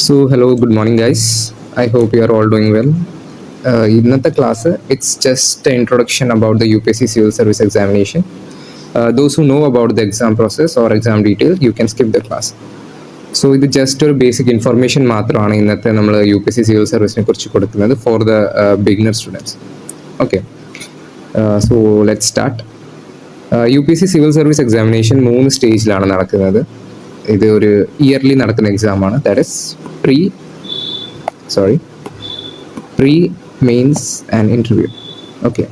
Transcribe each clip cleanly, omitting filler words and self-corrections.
So, hello, good morning, guys. I hope you are all doing well. ഇന്നത്തെ class it's just introduction about the UPSC civil service examination. Those who know about the exam process or exam detail, you can skip the class. So ഇത് just ഒരു basic information മാത്രമാണ് ഇന്നത്തെ നമ്മൾ UPSC civil സർവീസിനെ കുറിച്ച് കൊടുക്കുന്നത് for the beginner students. Okay, so let start. UPSC civil service examination 3 സ്റ്റേജിലാണ് നടക്കുന്നത്. ഇത് ഒരു ഇയർലി നടക്കുന്ന എക്സാമാണ്. That is pre mains and interview. Okay,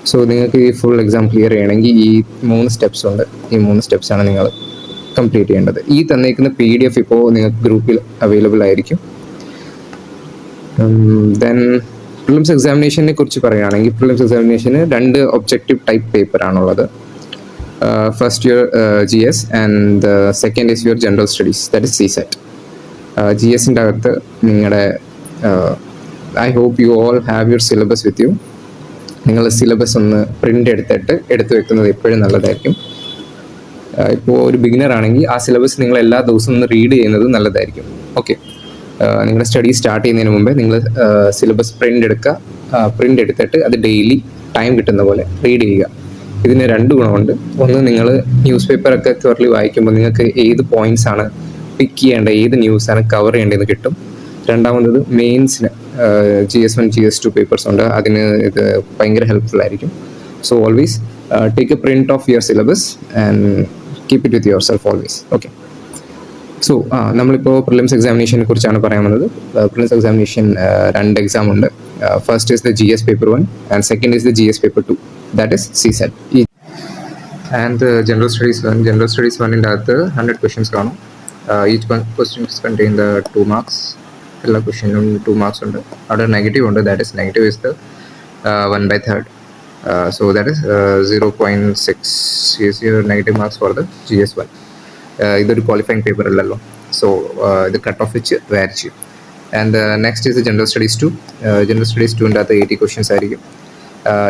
so നിങ്ങൾക്ക് ഈ ഫുൾ എക്സാം ക്ലിയർ ചെയ്യണമെങ്കിൽ ഈ 3 സ്റ്റെപ്സ് ഉണ്ട്. ഈ 3 സ്റ്റെപ്സാണ് നിങ്ങൾ കംപ്ലീറ്റ് ചെയ്യേണ്ടത്. ഈ തന്നേക്കുന്ന PDF ഇപ്പോൾ നിങ്ങൾക്ക് ഗ്രൂപ്പിൽ അവൈലബിൾ ആയിരിക്കും. ദെൻ പ്രിലിംസ് എക്സാമിനേഷനെ കുറിച്ച് പറയുകയാണെങ്കിൽ പ്രിലിംസ് എക്സാമിനേഷന് 2 ഒബ്ജക്റ്റീവ് ടൈപ്പ് പേപ്പറാണുള്ളത്. First your GS and second is your general studies, that is CSAT. GSൻ്റെ അകത്ത് നിങ്ങളുടെ I hope you all have your syllabus with you. നിങ്ങൾ സിലബസ് ഒന്ന് പ്രിൻ്റ് എടുത്ത് വെക്കുന്നത് എപ്പോഴും നല്ലതായിരിക്കും. ഇപ്പോൾ ഒരു ബിഗിനർ ആണെങ്കിൽ ആ സിലബസ് നിങ്ങൾ എല്ലാ ദിവസവും ഒന്ന് റീഡ് ചെയ്യുന്നത് നല്ലതായിരിക്കും. ഓക്കെ, നിങ്ങളുടെ സ്റ്റഡി സ്റ്റാർട്ട് ചെയ്യുന്നതിന് മുമ്പേ നിങ്ങൾ സിലബസ് പ്രിൻ്റ് എടുത്തിട്ട് അത് ഡെയിലി ടൈം കിട്ടുന്ന പോലെ റീഡ് ചെയ്യുക. ഇതിന് 2 ഗുണമുണ്ട്. ഒന്ന്, നിങ്ങൾ ന്യൂസ് പേപ്പറൊക്കെ ക്ലിയർലി വായിക്കുമ്പോൾ നിങ്ങൾക്ക് ഏത് പോയിന്റ്സ് ആണ് പിക്ക് ചെയ്യേണ്ടത്, ഏത് ന്യൂസാണ് കവർ ചെയ്യേണ്ടതെന്ന് കിട്ടും. രണ്ടാമത്, മെയിൻസിന് GS1 GS2 പേപ്പേഴ്സ് ഉണ്ട്, അതിന് ഇത് ഭയങ്കര ഹെൽപ്ഫുൾ ആയിരിക്കും. So always take A print of your syllabus and keep it with your self always. Okay, so നമ്മളിപ്പോൾ പ്രിലിംസ് എക്സാമിനേഷനെ കുറിച്ചാണ് പറയാൻ വന്നത്. പ്രിലിംസ് എക്സാമിനേഷൻ 2 എക്സാം ഉണ്ട്. First is the GS paper 1 and second is the GS paper 2, that is CSAT. And the general studies 1, general studies 1ൻ്റെ അകത്ത് 100 questions കാണും. Each question is contain the 2 marks. എല്ലാ ക്വസ്റ്റ്യനും 2 marks ഉണ്ട്. അവിടെ negative ഉണ്ട്, that is negative is the 1/3. So that is 0.6 is your negative marks for the GS1. ഇതൊരു qualifying paper അല്ലല്ലോ, so ഇത് കട്ട് ഓഫ് വെച്ച് വാരി ചെയ്യും. And next is general studies 2. General studies 2ൻ്റെ അകത്ത് 80 questions ആയിരിക്കും.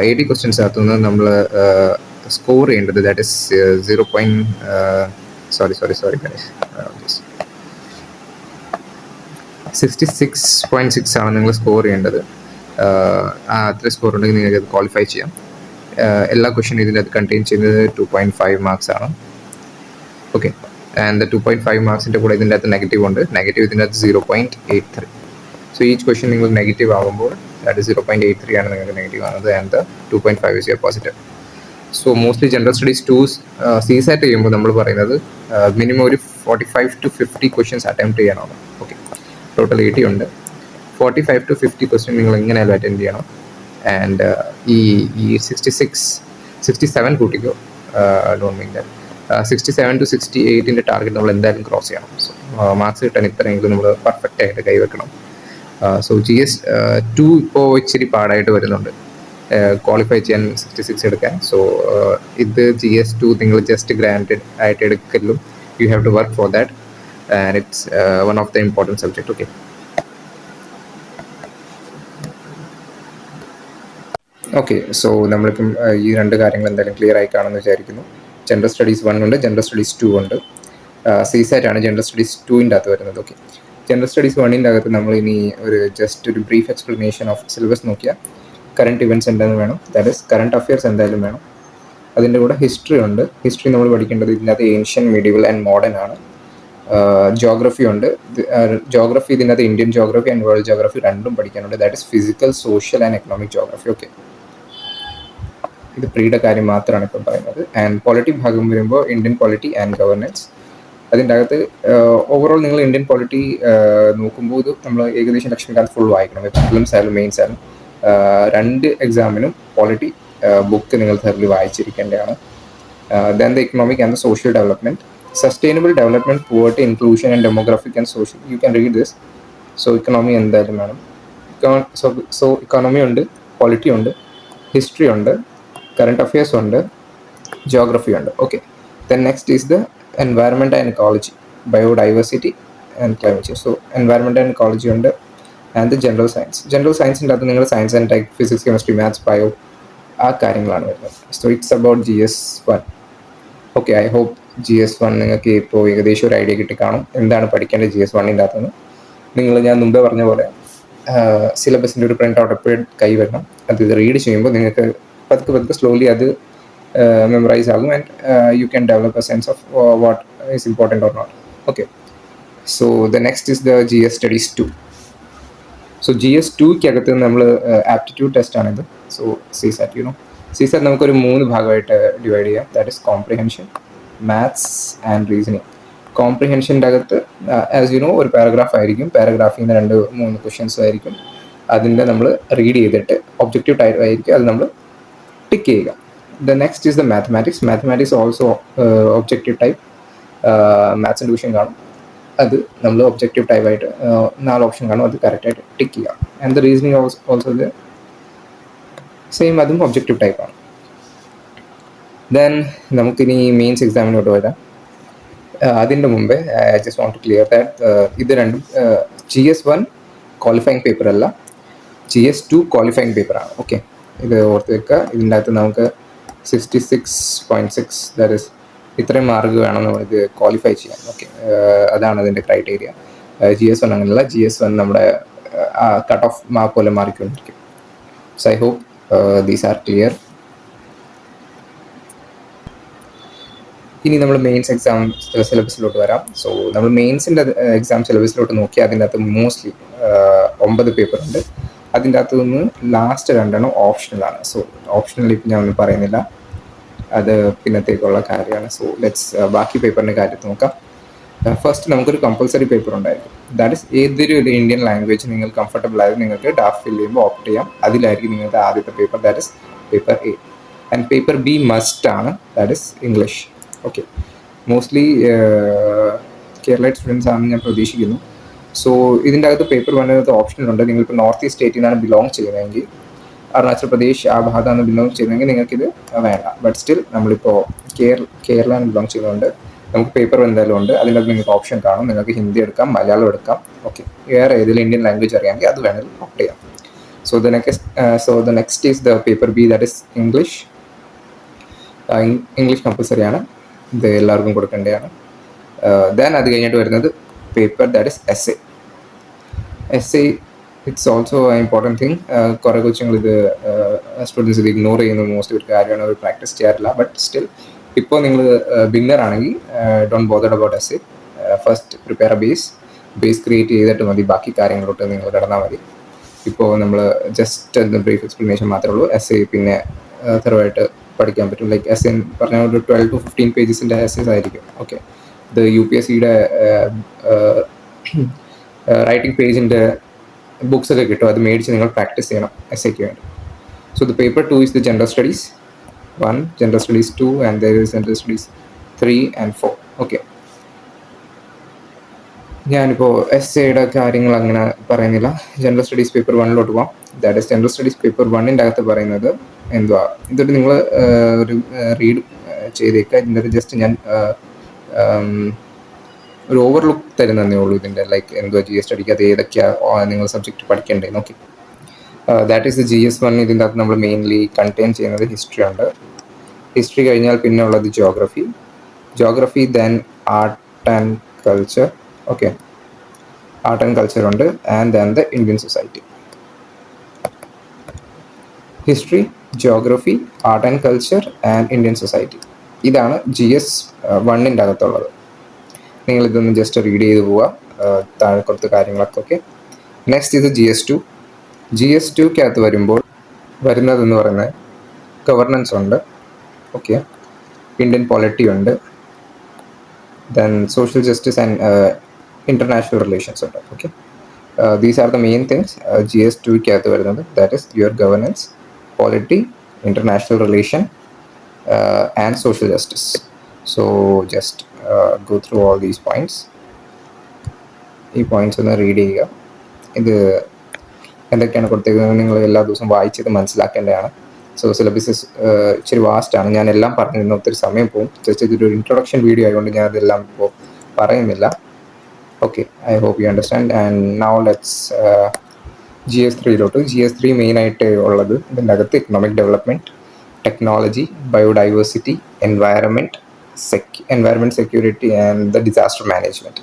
80 questions അകത്തുനിന്ന് നമ്മൾ സ്കോർ ചെയ്യേണ്ടത് ദാറ്റ് ഇസ് 66.6 ആണ് നിങ്ങൾ സ്കോർ ചെയ്യേണ്ടത്. അത്ര സ്കോർ ഉണ്ടെങ്കിൽ നിങ്ങൾക്ക് അത് ക്വാളിഫൈ ചെയ്യാം. എല്ലാ ക്വസ്റ്റ്യനും ഇതിൻ്റെ അത് കണ്ടെയ്ൻ ചെയ്യുന്നത് 2.5 marks ആണ്. ഓക്കെ, ആൻഡ് 2.5 marksൻ്റെ കൂടെ ഇതിൻ്റെ അകത്ത് നെഗറ്റീവ് ഉണ്ട്. നെഗറ്റീവ് ഇതിൻ്റെ അകത്ത് 0.83. സോ ഈച്ച് ക്വസ്റ്റ്യൻ നിങ്ങൾ നെഗറ്റീവ് ആകുമ്പോൾ that is 0.83 ആണ് നിങ്ങൾക്ക് നെഗറ്റീവ് ആകുന്നത്, and the 2.5 is your positive. So mostly general studies 2 CSAT ചെയ്യുമ്പോൾ നമ്മൾ പറയുന്നത് മിനിമം ഒരു 45 to 50 questions അറ്റംപ്റ്റ് ചെയ്യാനാണ്. ഓക്കെ, ടോട്ടൽ 80 ഉണ്ട്. 45 to 50 questions നിങ്ങൾ എങ്ങനെയായാലും അറ്റൻഡ് ചെയ്യണം. ആൻഡ് ഈ 67 കൂട്ടിക്കോ, ഡോണ്ട് മീൻ ദാറ്റ് 67 to 68ൻ്റെ ടാർഗറ്റ് നമ്മൾ എന്തായാലും ക്രോസ് ചെയ്യണം. സോ മാർക്സ് കിട്ടാൻ ഇത്രയെങ്കിലും നമ്മൾ പെർഫെക്റ്റ് ആയിട്ട് കൈവെക്കണം. സോ GS2 ഇപ്പോൾ ഇച്ചിരി പാടായിട്ട് വരുന്നുണ്ട് ക്വാളിഫൈ ചെയ്യാൻ 66 എടുക്കാൻ. സോ ഇത് GS2 നിങ്ങൾ ജസ്റ്റ് ഗ്രാൻറ്റഡ് ആയിട്ട് എടുക്കലും, you have to work for that and it's one of the important subject. Okay, okay, so നമ്മളിപ്പം ഈ 2 കാര്യങ്ങൾ എന്തായാലും ക്ലിയർ ആയി കാണുമെന്ന് വിചാരിക്കുന്നു. ജനറൽ സ്റ്റഡീസ് 1 ഉണ്ട്, ജനറൽ സ്റ്റഡീസ് 2 ഉണ്ട്. CSAT ആണ് ജനറൽ സ്റ്റഡീസ് 2ൻ്റെ അകത്ത് വരുന്നത്. ഓക്കെ, ജനറൽ സ്റ്റഡീസ് 1ൻ്റെ അകത്ത് നമ്മൾ ഇനി ജസ്റ്റ് ഒരു ബ്രീഫ് എക്സ്പ്ലനേഷൻ ഓഫ് സിലബസ് നോക്കിയാൽ കറണ്ട് ഇവൻറ്റ്സ് എന്താണെന്ന് വേണം, ദാറ്റ് ഇസ് കറണ്ട് അഫെയർസ് എന്തായാലും വേണം. അതിൻ്റെ കൂടെ ഹിസ്റ്ററി ഉണ്ട്. ഹിസ്റ്ററി നമ്മൾ പഠിക്കേണ്ടത് ഇതിനകത്ത് ഏൻഷ്യൻ, മിഡീവൽ ആൻഡ് മോഡേൺ ആണ്. ജോഗ്രഫി ഉണ്ട്. ജോഗ്രഫി ഇതിനകത്ത് Indian geography and world geography രണ്ടും പഠിക്കാനുണ്ട്, that is physical, social and economic geography. Okay, ഇത് പ്രീയുടെ കാര്യം മാത്രമാണ് ഇപ്പം പറയുന്നത്. ആൻഡ് പോളിറ്റി ഭാഗം വരുമ്പോൾ ഇന്ത്യൻ പോളിറ്റി ആൻഡ് ഗവർണൻസ്. അതിൻ്റെ അകത്ത് ഓവറോൾ നിങ്ങൾ ഇന്ത്യൻ പോളിറ്റി നോക്കുമ്പോൾ ഇത് നമ്മൾ ഏകദേശം ലക്ഷ്മികാന്ത് ഫുൾ വായിക്കണം. പ്രിലിംസ് ആയാലും മെയിൻസ് ആയാലും 2 എക്സാമിനും പോളിറ്റി ബുക്ക് നിങ്ങൾ thoroughly വായിച്ചിരിക്കേണ്ടതാണ്. Then the economic and the social development, sustainable development, poverty, inclusion and demographic and social. You can read this. So economy എന്തായാലും വേണം. സോ ഇക്കണോമി ഉണ്ട്, പോളിറ്റി ഉണ്ട്, ഹിസ്റ്ററി ഉണ്ട്, കറണ്ട് അഫെയർസ് ഉണ്ട്, ജോഗ്രഫി ഉണ്ട്. Okay, then next is the environment and ecology, biodiversity and climate change. So environment and ecology ഉണ്ട്. And the general science. General സയൻസിൻ്റെ അകത്ത് നിങ്ങൾ science and tech, physics, chemistry, maths, bio ആ കാര്യങ്ങളാണ് വരുന്നത്. So it's about GS1. Okay, I hope GS1 നിങ്ങൾക്ക് ഇപ്പോൾ ഏകദേശം ഒരു ഐഡിയ കിട്ടി കാണും എന്താണ് പഠിക്കേണ്ടത് GS1ൻ്റെ അകത്തുനിന്ന്. ഞാൻ മുമ്പേ പറഞ്ഞ പോലെ സിലബസിൻ്റെ ഒരു പ്രിൻ്റ് ഔട്ട് എപ്പോഴും കൈ വരണം. അത് റീഡ് ചെയ്യുമ്പോൾ നിങ്ങൾക്ക് പതുക്കെ സ്ലോലി അത് മെമ്മറൈസ് ആകും and you can develop a sense of what is important or not. Okay, so the next is the GS studies 2. സോ GS 2-ക്കകത്ത് നമ്മൾ ആപ്റ്റിറ്റ്യൂഡ് ടെസ്റ്റ് ആണിത്. സോ CSAT CSAT നമുക്കൊരു 3 ഭാഗമായിട്ട് ഡിവൈഡ് ചെയ്യാം. That is comprehension, maths and reasoning. കോംപ്രിഹെൻഷൻ്റെ അകത്ത് as ഒരു പാരഗ്രാഫ് ആയിരിക്കും. പാരഗ്രാഫിൽ നിന്ന് 2-3 ക്വസ്റ്റ്യൻസ് ആയിരിക്കും. അതിൻ്റെ നമ്മൾ റീഡ് ചെയ്തിട്ട് ഒബ്ജക്റ്റീവ് ടൈപ്പ് ആയിരിക്കും, അത് നമ്മൾ ടിക്ക് ചെയ്യുക. The next is the mathematics. Mathematics also objective type. മാത്സിൻ്റെ ക്വസ്റ്റ്യൻ കാണും, അത് നമ്മൾ ഒബ്ജക്റ്റീവ് ടൈപ്പായിട്ട് 4 ഓപ്ഷൻ കാണും, അത് കറക്റ്റായിട്ട് ടിക്ക് ചെയ്യുക. And the reasoning also the same, അതും ഒബ്ജക്റ്റീവ് ടൈപ്പാണ്. ദെൻ നമുക്കിനി മെയിൻസ് എക്സാമിനോട്ട് വരാം. അതിൻ്റെ മുമ്പേ I just want to clear that ഇത് രണ്ടും GS 1 ക്വാളിഫയിങ് പേപ്പർ അല്ല, GS 2 ക്വാളിഫയിങ് പേപ്പറാണ്. ഓക്കെ, ഇത് ഓർത്ത് വെക്കുക. ഇതിൻ്റെ അകത്ത് നമുക്ക് 66.6 ദാറ്റ് ഇസ് ഇത്രയും മാർക്ക് വേണം നമ്മളിത് ക്വാളിഫൈ ചെയ്യാൻ. ഓക്കെ, അതാണ് അതിൻ്റെ ക്രൈറ്റീരിയ. GS 1 അങ്ങനെയല്ല. GS 1 നമ്മുടെ കട്ട് ഓഫ് മാർക്ക് പോലെ മാറിക്കൊണ്ടിരിക്കും. So I hope these are clear. ഇനി നമ്മൾ മെയിൻസ് എക്സാം സിലബസിലോട്ട് വരാം. സോ നമ്മൾ മെയിൻസിൻ്റെ എക്സാം സിലബസിലോട്ട് നോക്കി അതിൻ്റെ അകത്ത് മോസ്റ്റ്ലി 9 പേപ്പർ ഉണ്ട്. അതിൻ്റെ അകത്ത് നിന്ന് ലാസ്റ്റ് 2 ഓപ്ഷണലാണ്. സോ ഓപ്ഷണൽ ഇപ്പം ഞാൻ ഒന്നും പറയുന്നില്ല, അത് പിന്നത്തേക്കുള്ള കാര്യമാണ്. സോ ലെറ്റ്സ് ബാക്കി പേപ്പറിൻ്റെ കാര്യത്തിൽ നോക്കാം. ഫസ്റ്റ് നമുക്കൊരു കമ്പൾസറി പേപ്പർ ഉണ്ടായിരിക്കും. ദാറ്റ് ഇസ് ഏതൊരു ഇന്ത്യൻ ലാംഗ്വേജ് നിങ്ങൾ കംഫർട്ടബിൾ ആയത് നിങ്ങൾക്ക് ഡ്രാഫ്റ്റ് ഫിൽ ചെയ്യുമ്പോൾ ഓപ്റ്റ് ചെയ്യാം. അതിലായിരിക്കും നിങ്ങളുടെ ആദ്യത്തെ paper, that is paper A. And paper B must ആണ്, that is English. Okay, mostly Kerala students ആണെന്ന് ഞാൻ പ്രതീക്ഷിക്കുന്നു. സോ ഇതിൻ്റെ അകത്ത് പേപ്പർ 1 ഓപ്ഷനുണ്ട്. നിങ്ങളിപ്പോൾ നോർത്ത് ഈസ്റ്റ് സ്റ്റേറ്റിൽ നിന്നാണ് ബിലോങ് ചെയ്യുന്നതെങ്കിൽ, അരുണാചൽ പ്രദേശ് ആ ഭാഗത്താണ് ബിലോങ് ചെയ്യുന്നതെങ്കിൽ നിങ്ങൾക്കിത് വേണ്ട. ബട്ട് സ്റ്റിൽ നമ്മളിപ്പോൾ കേരള ബിലോങ് ചെയ്യുന്നതുകൊണ്ട് നമുക്ക് പേപ്പർ എന്തായാലും ഉണ്ട്. അതിൻ്റെ അകത്ത് നിങ്ങൾക്ക് ഓപ്ഷൻ കാണും. നിങ്ങൾക്ക് ഹിന്ദി എടുക്കാം, മലയാളം എടുക്കാം. ഓക്കെ, വേറെ ഏതെങ്കിലും ഇന്ത്യൻ ലാംഗ്വേജ് അറിയാമെങ്കിൽ അത് വേണമെങ്കിൽ ഓപ്റ്റ് ചെയ്യാം. So the next is the paper B, that is English. English compulsory ആണ്, ഇത് എല്ലാവർക്കും കൊടുക്കേണ്ടതാണ്. ദെൻ അത് കഴിഞ്ഞിട്ട് വരുന്നത് paper that is essay. It's also important thing. കുറേ കൊച്ചുങ്ങൾ ഇത് സ്റ്റുഡൻസ് ഇത് ഇഗ്നോർ ചെയ്യുന്ന മോസ്റ്റ് ഒരു കാര്യമാണ്, അവർ പ്രാക്ടീസ് ചെയ്യാറില്ല. ബട്ട് സ്റ്റിൽ ഇപ്പോൾ നിങ്ങൾ ബിഗിനർ ആണെങ്കിൽ don't bother about essay. First prepare A base create ചെയ്തിട്ട് മതി, ബാക്കി കാര്യങ്ങളോട്ട് നിങ്ങൾ കിടന്നാൽ മതി. ഇപ്പോൾ നമ്മൾ ജസ്റ്റ് ബ്രീഫ് എക്സ്പ്ലനേഷൻ മാത്രമേ ഉള്ളൂ. essay പിന്നെ തരവായിട്ട് പഠിക്കാൻ പറ്റും. ലൈക്ക് essay പറഞ്ഞാൽ ഒരു 12 to 15 പേജസിൻ്റെ essays ആയിരിക്കും. ഓക്കെ, ഇത് UPSCയുടെ റൈറ്റിംഗ് പേജിൻ്റെ ബുക്സ് ഒക്കെ കിട്ടും, അത് മേടിച്ച് നിങ്ങൾ പ്രാക്ടീസ് ചെയ്യണം essayക്ക് വേണ്ടി. So the paper 2 is the general studies 1, general studies 2 and there is general studies 3 and 4. Okay, ഞാനിപ്പോൾ essayയുടെ കാര്യങ്ങൾ അങ്ങനെ പറയുന്നില്ല. ജനറൽ സ്റ്റഡീസ് പേപ്പർ 1 പോകാം. That is general studies paper 1 അകത്ത് പറയുന്നത് എന്തുവാ, ഇതൊരു നിങ്ങൾ ഒരു റീഡ് ചെയ്തേക്കുക. ഇതിൻ്റെ ജസ്റ്റ് ഞാൻ ഒരു ഓവർലുക്ക് തരുന്നതേ ഉള്ളൂ ഇതിൻ്റെ, ലൈക്ക് എന്തുവാ GS സ്റ്റഡിക്ക് അത് ഏതൊക്കെയാണ് നിങ്ങൾ സബ്ജക്റ്റ് പഠിക്കേണ്ടത്. Okay, that is the GS 1. ഇതിൻ്റെ അകത്ത് നമ്മൾ മെയിൻലി കണ്ടെയ്ൻ ചെയ്യുന്നത് ഹിസ്റ്ററി ഉണ്ട്. ഹിസ്റ്ററി കഴിഞ്ഞാൽ പിന്നെ ഉള്ളത് geography, then art and culture. Okay, art and culture ഉണ്ട്. And then the Indian society. History, geography, art and culture and Indian society. ഇതാണ് GS 1 അകത്തുള്ളത്. നിങ്ങളിതൊന്ന് ജസ്റ്റ് റീഡ് ചെയ്ത് പോവുക, താഴെ കുറച്ച് കാര്യങ്ങളൊക്കെ. ഓക്കെ, നെക്സ്റ്റ് ഇത് GS 2. GS 2-ക്കകത്ത് വരുന്നതെന്ന് പറയുന്നത് ഗവർണൻസ് ഉണ്ട്. ഓക്കെ, ഇന്ത്യൻ പോളിറ്റി ഉണ്ട്, then social justice and international relations ഉണ്ട്. Okay, these are the main things GS 2-ക്കകത്ത് വരുന്നത്. That is your governance, polity, international relation and social justice. So just go through all these points. ഈ points ഒന്ന് read ചെയ്യുക. ഇത് എന്തൊക്കെയാണ് കൊടുത്തേക്കുന്നത് നിങ്ങൾ എല്ലാ ദിവസവും വായിച്ചത് മനസ്സിലാക്കേണ്ടതാണ്. സോ സിലബസ് ഇച്ചിരി വാസ്റ്റാണ്, ഞാൻ എല്ലാം പറഞ്ഞിരുന്ന ഒത്തിരി സമയം പോകും. ജസ്റ്റ് ഇതൊരു ഇൻട്രൊഡക്ഷൻ വീഡിയോ ആയതുകൊണ്ട് ഞാൻ അതെല്ലാം ഇപ്പോൾ പറയുന്നില്ല. Okay, I hope you understand. And now let's GS 3 GS 3 മെയിനായിട്ട് ഉള്ളത് ഇതിൻ്റെ അകത്ത് economic development, technology, biodiversity, environment security and the disaster management.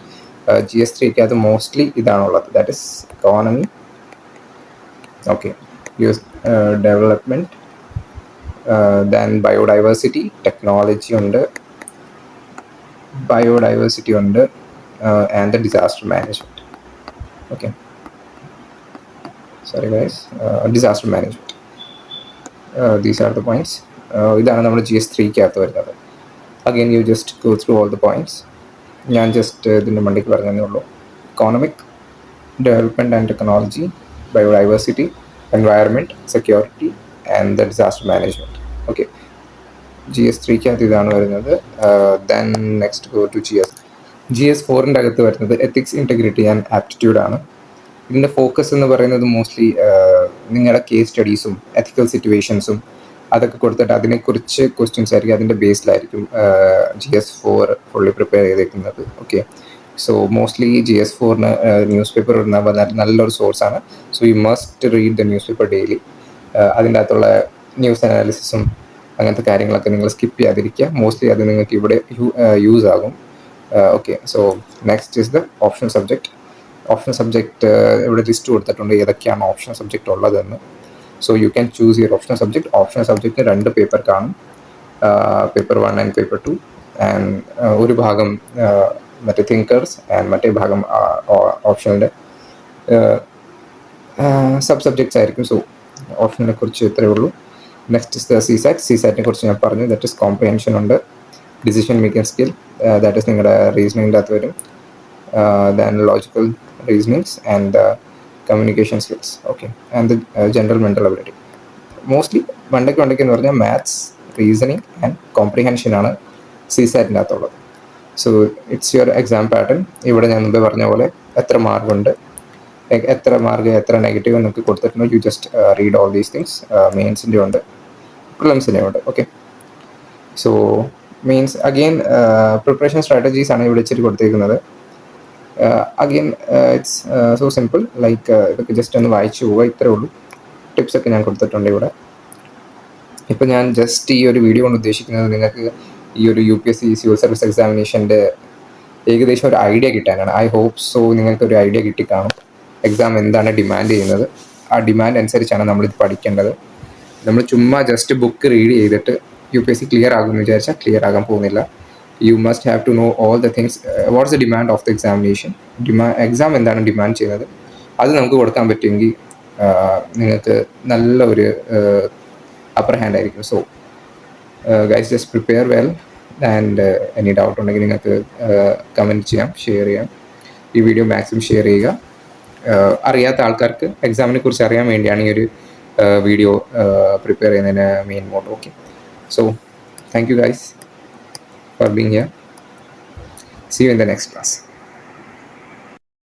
GS3 അത് മോസ്റ്റ്ലി ഇതാണുള്ളത്, that is economy, okay, use development, then biodiversity, technology ഉണ്ട്, biodiversity ഉണ്ട്, and the disaster management. Okay, sorry guys, disaster management. These are the points. ഇതാണ് നമ്മുടെ GS3 വരുന്നത്. Again you just go through all the points. ഞാൻ just ഇതിൻ്റെ മണ്ടിക്ക് പറഞ്ഞതേ ഉള്ളൂ. Economic, development and technology, biodiversity, environment, security and the disaster management. Okay, GS3 ഇതാണ് വരുന്നത്. Then next go to GS4 അകത്ത് വരുന്നത് എത്തിക്സ്, ഇൻറ്റഗ്രിറ്റി ആൻഡ് ആപ്റ്റിറ്റ്യൂഡ് ആണ്. ഇതിൻ്റെ ഫോക്കസ് എന്ന് പറയുന്നത് മോസ്റ്റ്ലി നിങ്ങളുടെ കേസ് സ്റ്റഡീസും എത്തിക്കൽ സിറ്റുവേഷൻസും അതൊക്കെ കൊടുത്തിട്ട് അതിനെക്കുറിച്ച് ക്വസ്റ്റ്യൻസ് ആയിരിക്കും, അതിൻ്റെ ബേസിലായിരിക്കും GS4 ഫുള്ളി പ്രിപ്പയർ ചെയ്തേക്കുന്നത്. Okay, so mostly GS4 news paper നല്ലൊരു സോഴ്സാണ്. So you must read the news paper daily. അതിൻ്റെ അകത്തുള്ള ന്യൂസ് അനാലിസിസും അങ്ങനത്തെ കാര്യങ്ങളൊക്കെ നിങ്ങൾ സ്കിപ്പ് ചെയ്യാതിരിക്കുക. മോസ്റ്റ്ലി അത് നിങ്ങൾക്ക് ഇവിടെ യൂസ് ആകും. Okay, so next is the optional subject. Optional subject ഇവിടെ ലിസ്റ്റ് കൊടുത്തിട്ടുണ്ട് ഏതൊക്കെയാണ് ഓപ്ഷണൽ സബ്ജക്റ്റ് ഉള്ളതെന്ന്. So you can choose your optional subject. Optional subject 2 paper കാണും, പേപ്പർ 1 ആൻഡ് പേപ്പർ 2. ആൻഡ് ഒരു ഭാഗം മറ്റേ തിങ്കേഴ്സ് ആൻഡ് മറ്റേ ഭാഗം ഓപ്ഷണലിൻ്റെ സബ് സബ്ജക്ട്സ് ആയിരിക്കും. സോ ഓപ്ഷനെ കുറിച്ച് ഇത്രയേ ഉള്ളൂ. നെക്സ്റ്റ് ഇസ് ദ CSAT കുറിച്ച് ഞാൻ പറഞ്ഞു. ദാറ്റ് ഇസ് കോംപ്രിഹെൻഷൻ ഉണ്ട്, decision making skill, that is നിങ്ങളുടെ റീസണിങ്ങിൻ്റെ അകത്ത് വരും, then logical reasonings and communication skills, okay, and the general mental ability. Mostly മണ്ടയ്ക്ക് എന്ന് പറഞ്ഞാൽ മാത്സ്, റീസണിങ് ആൻഡ് കോംപ്രിഹെൻഷൻ ആണ് CSAT അകത്തുള്ളത്. So it's your exam pattern. ഇവിടെ ഞാൻ മുമ്പ് പറഞ്ഞ പോലെ എത്ര മാർക്കുണ്ട്, എത്ര മാർക്ക്, എത്ര നെഗറ്റീവ് നിങ്ങൾക്ക് കൊടുത്തിട്ടുണ്ടോ, you just read all these things. മെയിൻസിൻ്റെ ഉണ്ട്, പ്രിലിംസിൻ്റെ ഉണ്ട്. Okay, so means again preparation strategies ആണ് ഇവിടെ ഇച്ചിരി കൊടുത്തേക്കുന്നത്. Again it's so simple, like ഇതൊക്കെ ജസ്റ്റ് ഒന്ന് വായിച്ചു പോവുക, ഇത്രേ ഉള്ളൂ. ടിപ്സൊക്കെ ഞാൻ കൊടുത്തിട്ടുണ്ട് ഇവിടെ. ഇപ്പം ഞാൻ ജസ്റ്റ് ഈ ഒരു വീഡിയോ കൊണ്ട് ഉദ്ദേശിക്കുന്നത് നിങ്ങൾക്ക് ഈ ഒരു UPSC സിവിൽ സർവീസ് എക്സാമിനേഷൻ്റെ ഏകദേശം ഒരു ഐഡിയ കിട്ടാനാണ്. ഐ ഹോപ്പ് സോ നിങ്ങൾക്കൊരു ഐഡിയ കിട്ടിക്കാണും എക്സാം എന്താണ് ഡിമാൻഡ് ചെയ്യുന്നത്. ആ ഡിമാൻഡ് അനുസരിച്ചാണ് നമ്മളിത് പഠിക്കേണ്ടത്. നമ്മൾ ചുമ്മാ ജസ്റ്റ് ബുക്ക് റീഡ് ചെയ്തിട്ട് UPSC ക്ലിയർ ആകുമെന്ന് വിചാരിച്ചാൽ ക്ലിയർ ആകാൻ പോകുന്നില്ല. You must have to know all the things, what's the demand of the examination, exam എന്താണ് ഡിമാൻഡ് ചെയ്യുന്നത്, അത് നമുക്ക് കൊടുക്കാൻ പറ്റുമെങ്കിൽ നിങ്ങൾക്ക് നല്ല ഒരു അപ്പർ ഹാൻഡ് ആയിരിക്കും. So guys just prepare well and any doubt ഉണ്ടെങ്കിൽ നിങ്ങൾക്ക് കമൻറ്റ് ചെയ്യാം, ഷെയർ ചെയ്യാം. ഈ വീഡിയോ മാക്സിമം ഷെയർ ചെയ്യുക. അറിയാത്ത ആൾക്കാർക്ക് എക്സാമിനെ കുറിച്ച് അറിയാൻ വേണ്ടിയാണ് ഈ ഒരു വീഡിയോ പ്രിപ്പയർ ചെയ്യുന്നതിന് main motto. Okay, so thank you guys for being here. See you in the next class.